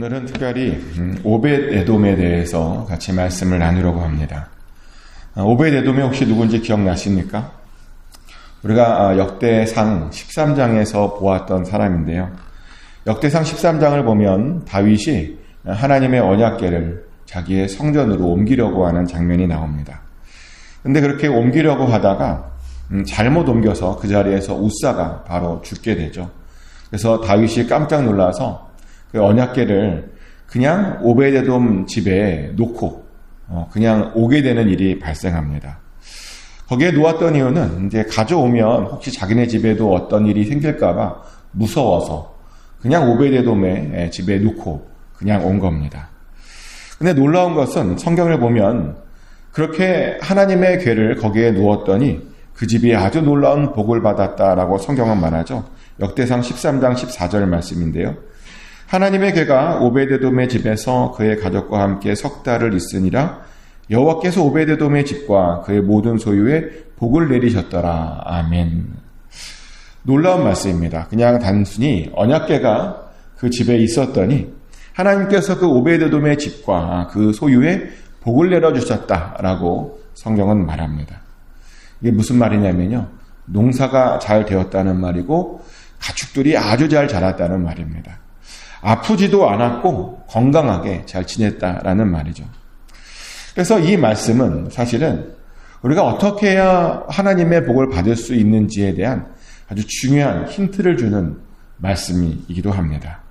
오늘은 특별히 오벳에돔에 대해서 같이 말씀을 나누려고 합니다. 오벳에돔이 혹시 누군지 기억나십니까? 우리가 역대상 13장에서 보았던 사람인데요. 역대상 13장을 보면 다윗이 하나님의 언약궤를 자기의 성전으로 옮기려고 하는 장면이 나옵니다. 근데 그렇게 옮기려고 하다가 잘못 옮겨서 그 자리에서 웃사가 바로 죽게 되죠. 그래서 다윗이 깜짝 놀라서 그 언약궤를 그냥 오벳에돔 집에 놓고 그냥 오게 되는 일이 발생합니다. 거기에 놓았던 이유는 이제 가져오면 혹시 자기네 집에도 어떤 일이 생길까봐 무서워서 그냥 오벳에돔의 집에 놓고 그냥 온 겁니다. 근데 놀라운 것은 성경을 보면 그렇게 하나님의 궤를 거기에 놓았더니 그 집이 아주 놀라운 복을 받았다라고 성경은 말하죠. 역대상 13장 14절 말씀인데요. 하나님의 궤가 오벳에돔의 집에서 그의 가족과 함께 석 달을 있으니라. 여호와께서 오벳에돔의 집과 그의 모든 소유에 복을 내리셨더라. 아멘. 놀라운 말씀입니다. 그냥 단순히 언약궤가 그 집에 있었더니 하나님께서 그 오벳에돔의 집과 그 소유에 복을 내려주셨다라고 성경은 말합니다. 이게 무슨 말이냐면요. 농사가 잘 되었다는 말이고 가축들이 아주 잘 자랐다는 말입니다. 아프지도 않았고 건강하게 잘 지냈다라는 말이죠. 그래서 이 말씀은 사실은 우리가 어떻게 해야 하나님의 복을 받을 수 있는지에 대한 아주 중요한 힌트를 주는 말씀이기도 합니다.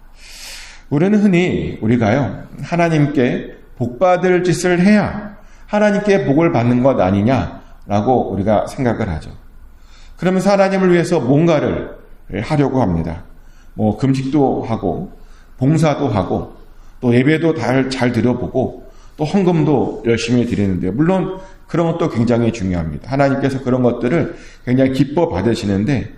우리는 흔히 우리가요, 하나님께 복 받을 짓을 해야 하나님께 복을 받는 것 아니냐라고 우리가 생각을 하죠. 그러면서 하나님을 위해서 뭔가를 하려고 합니다. 금식도 하고 봉사도 하고 또 예배도 잘 드려보고 또 헌금도 열심히 드리는데요. 물론 그런 것도 굉장히 중요합니다. 하나님께서 그런 것들을 굉장히 기뻐 받으시는데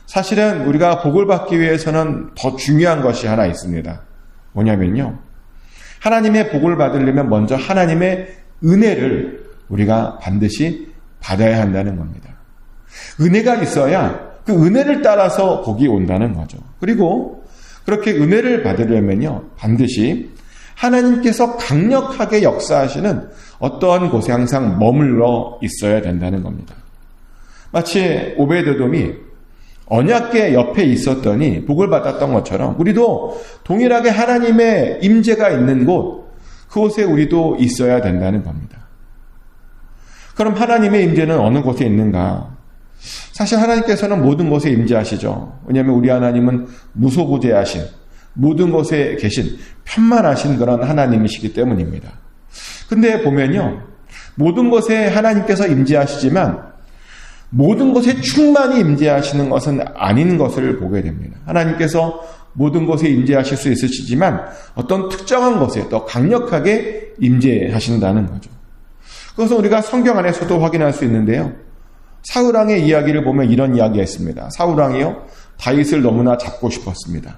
사실은 우리가 복을 받기 위해서는 더 중요한 것이 하나 있습니다. 뭐냐면요. 하나님의 복을 받으려면 먼저 하나님의 은혜를 우리가 반드시 받아야 한다는 겁니다. 은혜가 있어야 그 은혜를 따라서 복이 온다는 거죠. 그리고 그렇게 은혜를 받으려면요, 반드시 하나님께서 강력하게 역사하시는 어떠한 곳에 항상 머물러 있어야 된다는 겁니다. 마치 오벳에돔이 언약궤 옆에 있었더니 복을 받았던 것처럼 우리도 동일하게 하나님의 임재가 있는 곳, 그곳에 우리도 있어야 된다는 겁니다. 그럼 하나님의 임재는 어느 곳에 있는가? 사실 하나님께서는 모든 곳에 임재하시죠. 왜냐하면 우리 하나님은 무소부재하신, 모든 곳에 계신 편만하신 그런 하나님이시기 때문입니다. 근데 보면요, 모든 곳에 하나님께서 임재하시지만 모든 곳에 충만히 임재하시는 것은 아닌 것을 보게 됩니다. 하나님께서 모든 곳에 임재하실 수 있으시지만 어떤 특정한 곳에 더 강력하게 임재하신다는 거죠. 그것은 우리가 성경 안에서도 확인할 수 있는데요. 사울왕의 이야기를 보면 이런 이야기가 있습니다. 사울왕이요, 다윗을 너무나 잡고 싶었습니다.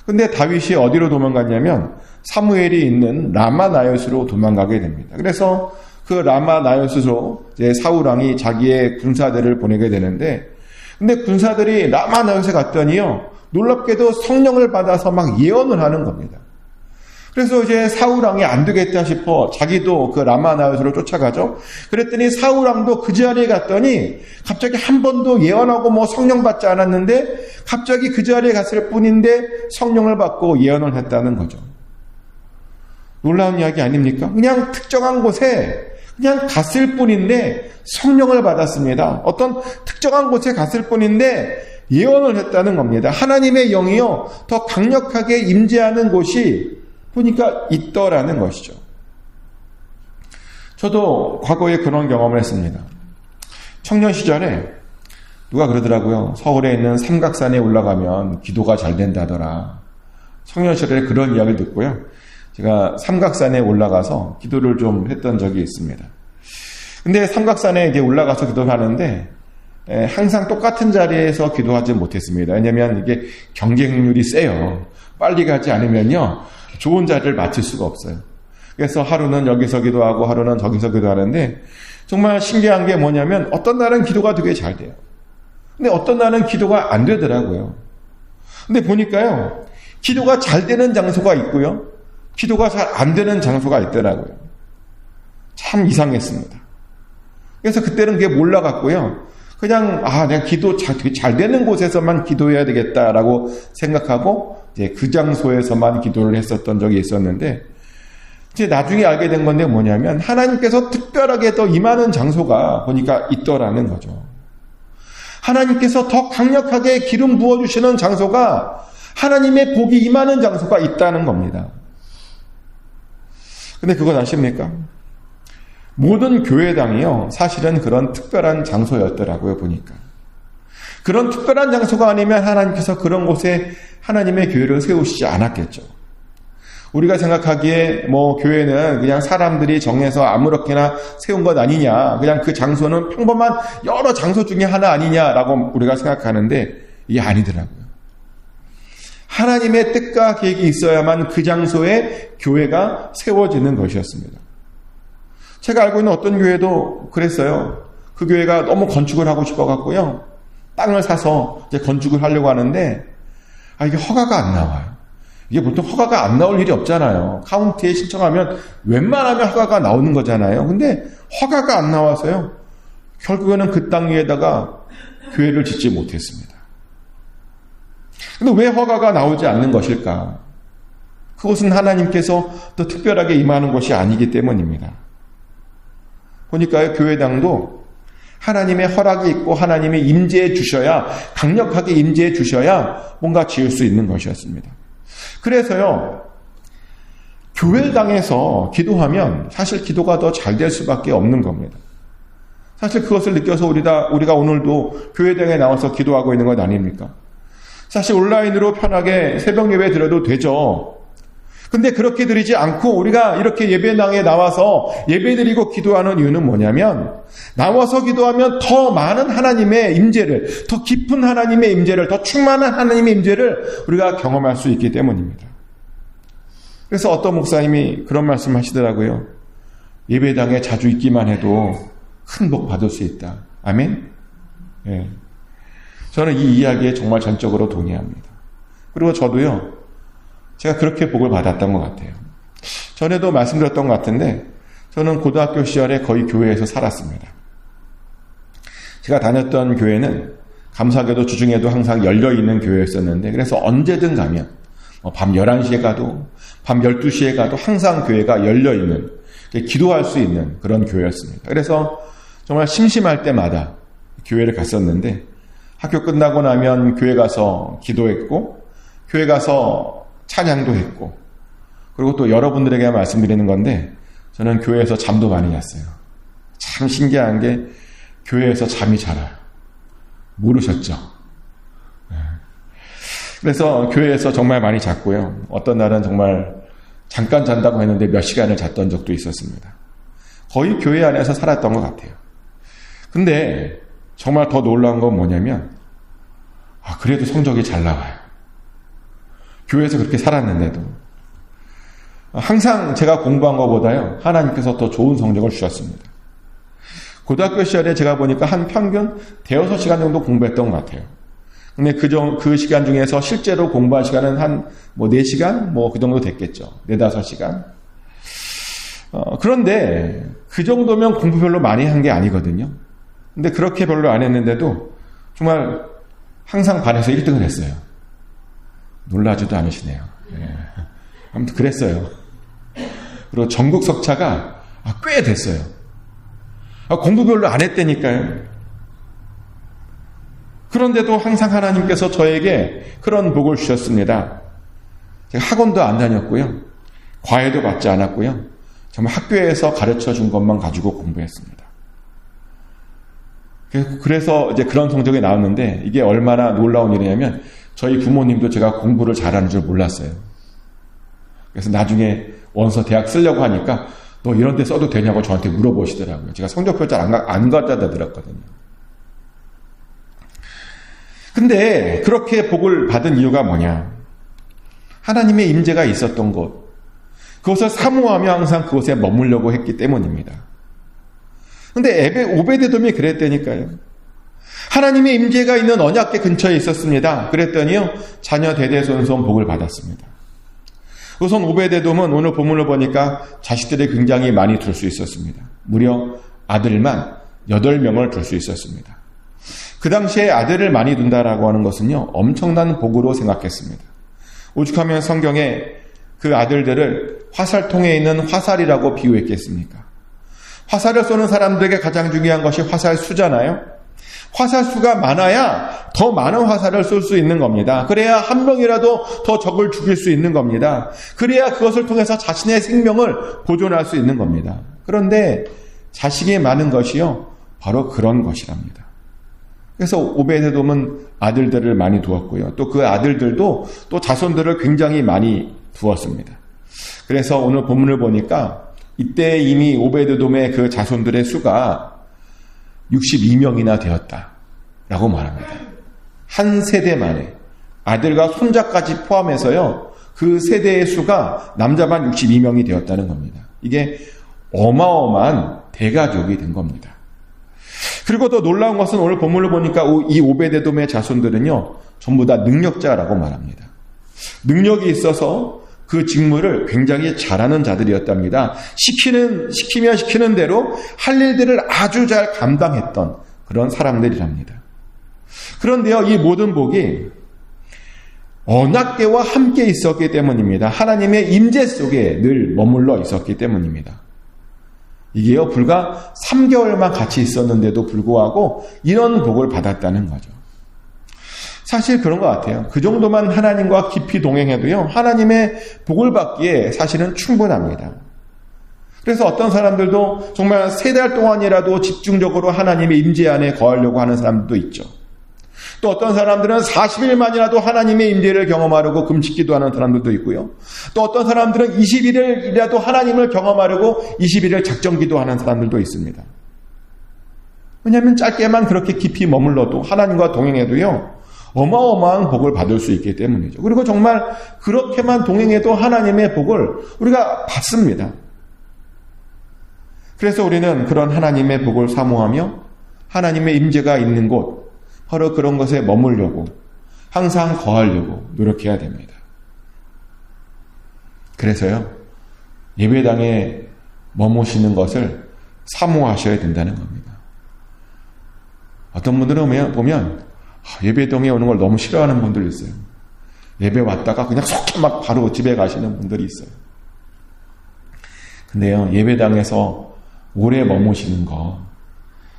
근데 다윗이 어디로 도망갔냐면 사무엘이 있는 라마나요스로 도망가게 됩니다. 그래서 그 라마나요스로 이제 사울왕이 자기의 군사들을 보내게 되는데, 근데 군사들이 라마나요스에 갔더니요, 놀랍게도 성령을 받아서 막 예언을 하는 겁니다. 그래서 이제 사울왕이 안 되겠다 싶어 자기도 그 라마나요스로 쫓아가죠. 그랬더니 사울왕도 그 자리에 갔더니 갑자기 한 번도 예언하고 성령 받지 않았는데 갑자기 그 자리에 갔을 뿐인데 성령을 받고 예언을 했다는 거죠. 놀라운 이야기 아닙니까? 그냥 특정한 곳에 그냥 갔을 뿐인데 성령을 받았습니다. 어떤 특정한 곳에 갔을 뿐인데 예언을 했다는 겁니다. 하나님의 영이요, 더 강력하게 임재하는 곳이 보니까 있더라는 것이죠. 저도 과거에 그런 경험을 했습니다. 청년 시절에 누가 그러더라고요. 서울에 있는 삼각산에 올라가면 기도가 잘 된다더라. 청년 시절에 그런 이야기를 듣고요. 제가 삼각산에 올라가서 기도를 좀 했던 적이 있습니다. 근데 삼각산에 이제 올라가서 기도를 하는데 항상 똑같은 자리에서 기도하지 못했습니다. 왜냐하면 이게 경쟁률이 세요. 빨리 가지 않으면요, 좋은 자리를 맞출 수가 없어요. 그래서 하루는 여기서 기도하고 하루는 저기서 기도하는데 정말 신기한 게 뭐냐면 어떤 날은 기도가 되게 잘 돼요. 근데 어떤 날은 기도가 안 되더라고요. 근데 보니까요, 기도가 잘 되는 장소가 있고요, 기도가 잘 안 되는 장소가 있더라고요. 참 이상했습니다. 그래서 그때는 그게 몰라갔고요. 그냥 내가 기도 잘 되는 곳에서만 기도해야 되겠다라고 생각하고 이제 그 장소에서만 기도를 했었던 적이 있었는데, 이제 나중에 알게 된 건데 뭐냐면 하나님께서 특별하게 더 임하는 장소가 보니까 있더라는 거죠. 하나님께서 더 강력하게 기름 부어주시는 장소가, 하나님의 복이 임하는 장소가 있다는 겁니다. 근데 그건 아십니까? 모든 교회당이요, 사실은 그런 특별한 장소였더라고요, 보니까. 그런 특별한 장소가 아니면 하나님께서 그런 곳에 하나님의 교회를 세우시지 않았겠죠. 우리가 생각하기에 교회는 그냥 사람들이 정해서 아무렇게나 세운 것 아니냐, 그냥 그 장소는 평범한 여러 장소 중에 하나 아니냐라고 우리가 생각하는데, 이게 아니더라고요. 하나님의 뜻과 계획이 있어야만 그 장소에 교회가 세워지는 것이었습니다. 제가 알고 있는 어떤 교회도 그랬어요. 그 교회가 너무 건축을 하고 싶어갖고요, 땅을 사서 이제 건축을 하려고 하는데, 이게 허가가 안 나와요. 이게 보통 허가가 안 나올 일이 없잖아요. 카운티에 신청하면 웬만하면 허가가 나오는 거잖아요. 근데 허가가 안 나와서요, 결국에는 그 땅 위에다가 교회를 짓지 못했습니다. 근데 왜 허가가 나오지 않는 것일까? 그것은 하나님께서 더 특별하게 임하는 것이 아니기 때문입니다. 보니까요, 교회당도 하나님의 허락이 있고 하나님의 임재해 주셔야, 강력하게 임재해 주셔야 뭔가 지을 수 있는 것이었습니다. 그래서요, 교회당에서 기도하면 사실 기도가 더 잘 될 수밖에 없는 겁니다. 사실 그것을 느껴서 우리가 오늘도 교회당에 나와서 기도하고 있는 것 아닙니까? 사실 온라인으로 편하게 새벽 예배 드려도 되죠. 근데 그렇게 드리지 않고 우리가 이렇게 예배당에 나와서 예배드리고 기도하는 이유는 뭐냐면, 나와서 기도하면 더 많은 하나님의 임재를, 더 깊은 하나님의 임재를, 더 충만한 하나님의 임재를 우리가 경험할 수 있기 때문입니다. 그래서 어떤 목사님이 그런 말씀 하시더라고요. 예배당에 자주 있기만 해도 큰 복 받을 수 있다. 아멘? 예. 저는 이 이야기에 정말 전적으로 동의합니다. 그리고 저도요, 제가 그렇게 복을 받았던 것 같아요. 전에도 말씀드렸던 것 같은데, 저는 고등학교 시절에 거의 교회에서 살았습니다. 제가 다녔던 교회는 감사하게도 주중에도 항상 열려있는 교회였었는데, 그래서 언제든 가면 밤 11시에 가도 밤 12시에 가도 항상 교회가 열려있는, 기도할 수 있는 그런 교회였습니다. 그래서 정말 심심할 때마다 교회를 갔었는데, 학교 끝나고 나면 교회 가서 기도했고, 교회 가서 찬양도 했고, 그리고 또 여러분들에게 말씀드리는 건데, 저는 교회에서 잠도 많이 잤어요. 참 신기한 게 교회에서 잠이 잘 와요. 모르셨죠? 그래서 교회에서 정말 많이 잤고요. 어떤 날은 정말 잠깐 잔다고 했는데 몇 시간을 잤던 적도 있었습니다. 거의 교회 안에서 살았던 것 같아요. 근데 정말 더 놀라운 건 뭐냐면, 그래도 성적이 잘 나와요. 교회에서 그렇게 살았는데도. 항상 제가 공부한 것보다요, 하나님께서 더 좋은 성적을 주셨습니다. 고등학교 시절에 제가 보니까 한 평균 5시간 정도 공부했던 것 같아요. 근데 그 시간 중에서 실제로 공부한 시간은 한 4시간? 그 정도 됐겠죠. 4-5시간. 그런데 그 정도면 공부 별로 많이 한 게 아니거든요. 근데 그렇게 별로 안 했는데도 정말 항상 반에서 1등을 했어요. 놀라지도 않으시네요. 예. 아무튼 그랬어요. 그리고 전국 석차가 꽤 됐어요. 공부 별로 안 했다니까요. 그런데도 항상 하나님께서 저에게 그런 복을 주셨습니다. 제가 학원도 안 다녔고요. 과외도 받지 않았고요. 정말 학교에서 가르쳐 준 것만 가지고 공부했습니다. 그래서 이제 그런 성적이 나왔는데, 이게 얼마나 놀라운 일이냐면, 저희 부모님도 제가 공부를 잘하는 줄 몰랐어요. 그래서 나중에 원서 대학 쓰려고 하니까 너 이런 데 써도 되냐고 저한테 물어보시더라고요. 제가 성적표 잘 안 갖다 드렸거든요. 근데 그렇게 복을 받은 이유가 뭐냐? 하나님의 임재가 있었던 곳, 그것을 사모하며 항상 그곳에 머물려고 했기 때문입니다. 근데 오베데돔이 그랬다니까요. 하나님의 임재가 있는 언약궤 근처에 있었습니다. 그랬더니요, 자녀 대대손손 복을 받았습니다. 우선 오베데돔은 오늘 본문을 보니까 자식들이 굉장히 많이 둘 수 있었습니다. 무려 아들만 8명을 둘 수 있었습니다. 그 당시에 아들을 많이 둔다라고 하는 것은요, 엄청난 복으로 생각했습니다. 오죽하면 성경에 그 아들들을 화살통에 있는 화살이라고 비유했겠습니까? 화살을 쏘는 사람들에게 가장 중요한 것이 화살 수잖아요. 화살 수가 많아야 더 많은 화살을 쏠 수 있는 겁니다. 그래야 한 명이라도 더 적을 죽일 수 있는 겁니다. 그래야 그것을 통해서 자신의 생명을 보존할 수 있는 겁니다. 그런데 자식이 많은 것이요, 바로 그런 것이랍니다. 그래서 오베데돔은 아들들을 많이 두었고요. 또 그 아들들도 또 자손들을 굉장히 많이 두었습니다. 그래서 오늘 본문을 보니까 이때 이미 오베데돔의 그 자손들의 수가 62명이나 되었다라고 말합니다. 한 세대 만에 아들과 손자까지 포함해서요, 그 세대의 수가 남자만 62명이 되었다는 겁니다. 이게 어마어마한 대가족이 된 겁니다. 그리고 더 놀라운 것은 오늘 본문을 보니까 이 오베데돔의 자손들은요, 전부 다 능력자라고 말합니다. 능력이 있어서 그 직무를 굉장히 잘하는 자들이었답니다. 시키면 시키는 대로 할 일들을 아주 잘 감당했던 그런 사람들이랍니다. 그런데요, 이 모든 복이 언약궤와 함께 있었기 때문입니다. 하나님의 임재 속에 늘 머물러 있었기 때문입니다. 이게요, 불과 3개월만 같이 있었는데도 불구하고 이런 복을 받았다는 거죠. 사실 그런 것 같아요. 그 정도만 하나님과 깊이 동행해도요, 하나님의 복을 받기에 사실은 충분합니다. 그래서 어떤 사람들도 정말 3달 동안이라도 집중적으로 하나님의 임재 안에 거하려고 하는 사람들도 있죠. 또 어떤 사람들은 40일만이라도 하나님의 임재를 경험하려고 금식기도 하는 사람들도 있고요. 또 어떤 사람들은 21일이라도 하나님을 경험하려고 21일 작정기도 하는 사람들도 있습니다. 왜냐하면 짧게만 그렇게 깊이 머물러도 하나님과 동행해도요, 어마어마한 복을 받을 수 있기 때문이죠. 그리고 정말 그렇게만 동행해도 하나님의 복을 우리가 받습니다. 그래서 우리는 그런 하나님의 복을 사모하며 하나님의 임재가 있는 곳, 바로 그런 것에 머물려고, 항상 거하려고 노력해야 됩니다. 그래서요, 예배당에 머무시는 것을 사모하셔야 된다는 겁니다. 어떤 분들은 보면 예배당에 오는 걸 너무 싫어하는 분들이 있어요. 예배 왔다가 그냥 속히 막 바로 집에 가시는 분들이 있어요. 근데요, 예배당에서 오래 머무시는 거,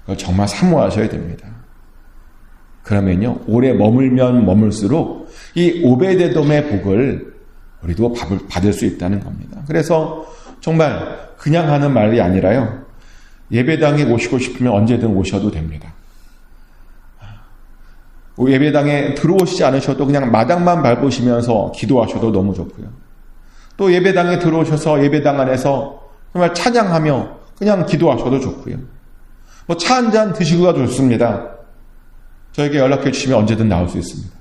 그걸 정말 사모하셔야 됩니다. 그러면요, 오래 머물면 머물수록 이 오베데돔의 복을 우리도 받을 수 있다는 겁니다. 그래서 정말 그냥 하는 말이 아니라요, 예배당에 오시고 싶으면 언제든 오셔도 됩니다. 예배당에 들어오시지 않으셔도 그냥 마당만 밟으시면서 기도하셔도 너무 좋고요. 또 예배당에 들어오셔서 예배당 안에서 정말 찬양하며 그냥 기도하셔도 좋고요. 뭐 차 한 잔 드시고가 좋습니다. 저에게 연락해 주시면 언제든 나올 수 있습니다.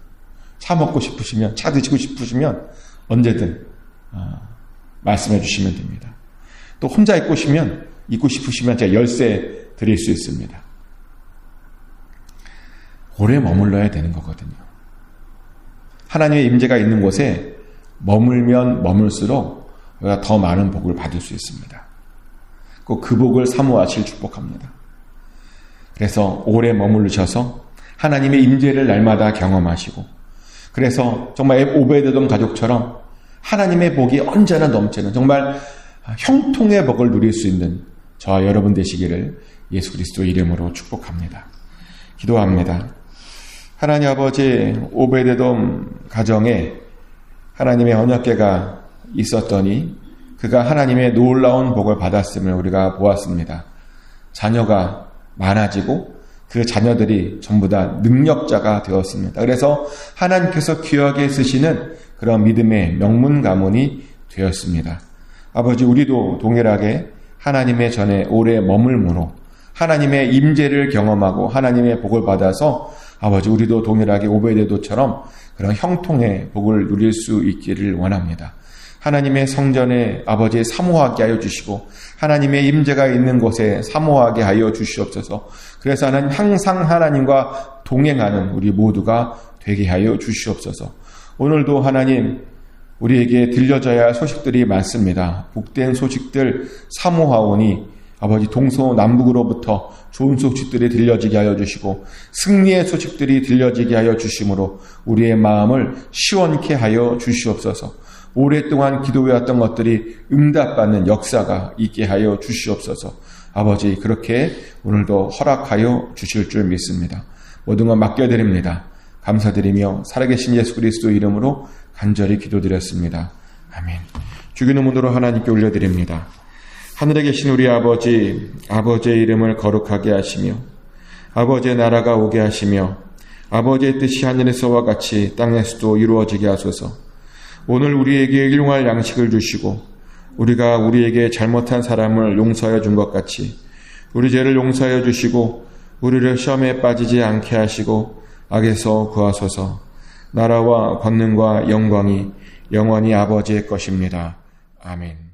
차 먹고 싶으시면, 차 드시고 싶으시면 언제든 말씀해 주시면 됩니다. 또 혼자 있고 싶으시면 제가 열쇠 드릴 수 있습니다. 오래 머물러야 되는 거거든요. 하나님의 임재가 있는 곳에 머물면 머물수록 우리가 더 많은 복을 받을 수 있습니다. 꼭 그 복을 사모하실 축복합니다. 그래서 오래 머무르셔서 하나님의 임재를 날마다 경험하시고, 그래서 정말 오베데돔 가족처럼 하나님의 복이 언제나 넘치는 정말 형통의 복을 누릴 수 있는 저와 여러분 되시기를 예수 그리스도 이름으로 축복합니다. 기도합니다. 하나님 아버지, 오베데돔 가정에 하나님의 언약궤가 있었더니 그가 하나님의 놀라운 복을 받았음을 우리가 보았습니다. 자녀가 많아지고 그 자녀들이 전부 다 능력자가 되었습니다. 그래서 하나님께서 귀하게 쓰시는 그런 믿음의 명문 가문이 되었습니다. 아버지, 우리도 동일하게 하나님의 전에 오래 머물므로 하나님의 임재를 경험하고 하나님의 복을 받아서 아버지, 우리도 동일하게 오베데돔처럼 그런 형통의 복을 누릴 수 있기를 원합니다. 하나님의 성전에 아버지 사모하게 하여 주시고 하나님의 임재가 있는 곳에 사모하게 하여 주시옵소서. 그래서 하나님, 항상 하나님과 동행하는 우리 모두가 되게 하여 주시옵소서. 오늘도 하나님, 우리에게 들려져야 할 소식들이 많습니다. 복된 소식들 사모하오니 아버지 동서남북으로부터 좋은 소식들이 들려지게 하여 주시고 승리의 소식들이 들려지게 하여 주심으로 우리의 마음을 시원케 하여 주시옵소서. 오랫동안 기도해왔던 것들이 응답받는 역사가 있게 하여 주시옵소서. 아버지 그렇게 오늘도 허락하여 주실 줄 믿습니다. 모든 것 맡겨드립니다. 감사드리며 살아계신 예수 그리스도 이름으로 간절히 기도드렸습니다. 아멘. 주기도 문으로 하나님께 올려드립니다. 하늘에 계신 우리 아버지, 아버지의 이름을 거룩하게 하시며 아버지의 나라가 오게 하시며 아버지의 뜻이 하늘에서와 같이 땅에서도 이루어지게 하소서. 오늘 우리에게 일용할 양식을 주시고 우리가 우리에게 잘못한 사람을 용서하여 준 것 같이 우리 죄를 용서하여 주시고 우리를 시험에 빠지지 않게 하시고 악에서 구하소서. 나라와 권능과 영광이 영원히 아버지의 것입니다. 아멘.